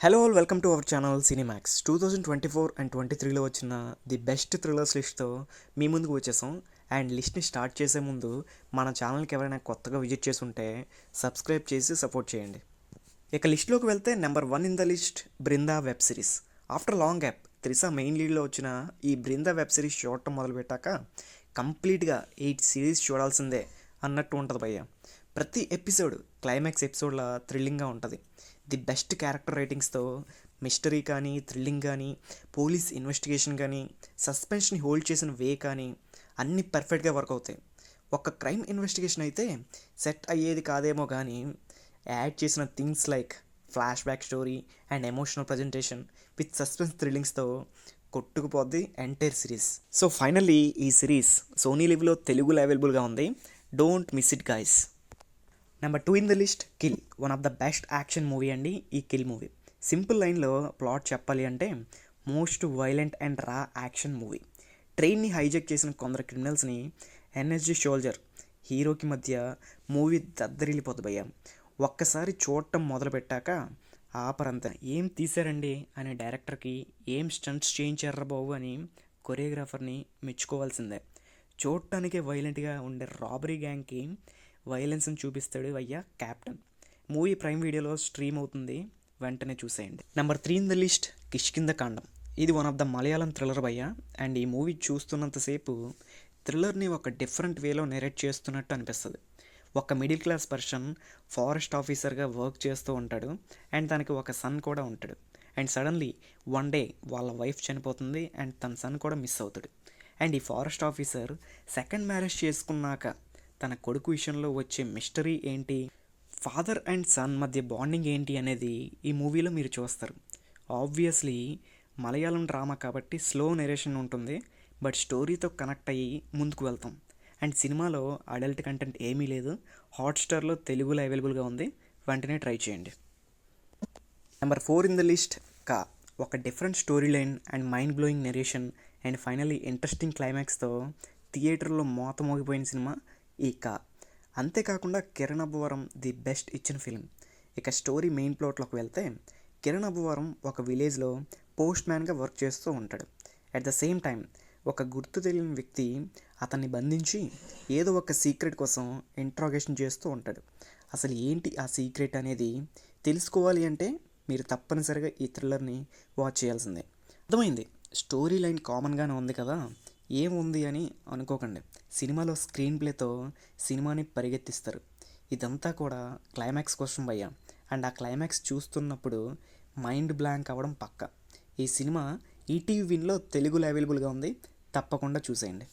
Hello all welcome to our channel Cinemax 2024 and 23లో వచ్చిన the best thrillers లిస్ట్తో మీ ముందుకు వచ్చేసాం. అండ్ లిస్ట్ని స్టార్ట్ చేసే ముందు మన ఛానల్కి ఎవరైనా కొత్తగా విజిట్ చేసి ఉంటే సబ్స్క్రైబ్ చేసి సపోర్ట్ చేయండి. ఇక లిస్ట్లోకి వెళ్తే number 1 in the list Brinda web series. After long gap Trisha main లీడ్లో వచ్చిన ఈ బృందా వెబ్ సిరీస్ చూడటం మొదలుపెట్టాక కంప్లీట్గా 8 సిరీస్ చూడాల్సిందే అన్నట్టు ఉంటుంది భయ్య. ప్రతి ఎపిసోడ్ క్లైమాక్స్ ఎపిసోడ్లా థ్రిల్లింగ్గా ఉంటుంది. ది బెస్ట్ క్యారెక్టర్ రైటింగ్స్తో మిస్టరీ కానీ, థ్రిల్లింగ్ కానీ, పోలీస్ ఇన్వెస్టిగేషన్ కానీ, సస్పెన్స్ని హోల్డ్ చేసిన వే కానీ అన్నీ పర్ఫెక్ట్గా వర్క్ అవుతాయి. ఒక క్రైమ్ ఇన్వెస్టిగేషన్ అయితే సెట్ అయ్యేది కాదేమో కానీ యాడ్ చేసిన things like flashback story and emotional presentation with suspense థ్రిల్లింగ్స్తో కొట్టుకుపోద్ది ఎంటైర్ సిరీస్. సో ఫైనల్లీ ఈ సిరీస్ సోనీ లివ్లో తెలుగులో అవైలబుల్గా ఉంది. Don't miss it guys. Number 2 in the list kill. One of the best action movie అండి ఈ kill movie. Simple లైన్లో ప్లాట్ చెప్పాలి అంటే most violent and raw action movie. ట్రైన్ని హైజెక్ చేసిన కొందరు క్రిమినల్స్ని ఎన్ఎస్జీ సోల్జర్ హీరోకి మధ్య మూవీ దద్దరిల్లిపోతుంది భయ్య. ఒక్కసారి చూడటం మొదలుపెట్టాక ఆపరంతా ఏం తీశారండి అని డైరెక్టర్కి ఏం స్టంట్స్ చేయించారా బాబు అని కొరియోగ్రాఫర్ని మెచ్చుకోవాల్సిందే. చూడటానికే వైలెంట్గా ఉండే రాబరీ గ్యాంగ్కి వైలెన్స్ని చూపిస్తాడు అయ్యా క్యాప్టెన్. మూవీ ప్రైమ్ వీడియోలో స్ట్రీమ్ అవుతుంది, వెంటనే చూసేయండి. Number 3 in the list Kishkindhakandam. ఇది one of the Malayalam thriller భయ్య. అండ్ ఈ మూవీ చూస్తున్నంతసేపు థ్రిల్లర్ని ఒక డిఫరెంట్ వేలో నెరేట్ చేస్తున్నట్టు అనిపిస్తుంది. ఒక మిడిల్ క్లాస్ పర్సన్ ఫారెస్ట్ ఆఫీసర్గా వర్క్ చేస్తూ ఉంటాడు అండ్ తనకి ఒక సన్ కూడా ఉంటాడు. అండ్ సడన్లీ వన్ డే వాళ్ళ వైఫ్ చనిపోతుంది అండ్ తన సన్ కూడా మిస్ అవుతాడు. అండ్ ఈ ఫారెస్ట్ ఆఫీసర్ సెకండ్ మ్యారేజ్ చేసుకున్నాక తన కొడుకు విషయంలో వచ్చే మిస్టరీ ఏంటి, ఫాదర్ అండ్ సన్ మధ్య బాండింగ్ ఏంటి అనేది ఈ మూవీలో మీరు చూస్తారు. ఆబ్వియస్లీ మలయాళం డ్రామా కాబట్టి స్లో నెరేషన్ ఉంటుంది, బట్ స్టోరీతో కనెక్ట్ అయ్యి ముందుకు వెళ్తాం. అండ్ సినిమాలో అడల్ట్ కంటెంట్ ఏమీ లేదు. హాట్స్టార్లో తెలుగులో అవైలబుల్గా ఉంది, వెంటనే ట్రై చేయండి. Number 4 in the list Ka. ఒక different story line and mind blowing narration and finally interesting క్లైమాక్స్తో థియేటర్లో మోత మోగిపోయిన సినిమా ఈ కా. అంతేకాకుండా కిరణ్ అబ్బవరం ది బెస్ట్ ఇచ్చిన ఫిల్మ్. ఇక స్టోరీ మెయిన్ ప్లాట్లోకి వెళ్తే కిరణ్ అబ్బవరం ఒక విలేజ్లో పోస్ట్ మ్యాన్గా వర్క్ చేస్తూ ఉంటాడు. అట్ ద సేమ్ టైం ఒక గుర్తు తెలియని వ్యక్తి అతన్ని బంధించి ఏదో ఒక సీక్రెట్ కోసం ఇంట్రాగేషన్ చేస్తూ ఉంటాడు. అసలు ఏంటి ఆ సీక్రెట్ అనేది తెలుసుకోవాలి అంటే మీరు తప్పనిసరిగా ఈ థ్రిల్లర్ని వాచ్ చేయాల్సిందే. అర్థమైంది, స్టోరీ లైన్ కామన్గానే ఉంది కదా, ఏముంది అని అనుకోకండి. సినిమాలో స్క్రీన్ ప్లేతో సినిమాని పరిగెత్తిస్తారు. ఇదంతా కూడా క్లైమాక్స్ కోసం భయ్యా. అండ్ ఆ క్లైమాక్స్ చూస్తున్నప్పుడు మైండ్ బ్లాంక్ అవ్వడం పక్క. ఈ సినిమా ఈటీవీ విన్లో తెలుగులో అవైలబుల్గా ఉంది, తప్పకుండా చూసేయండి.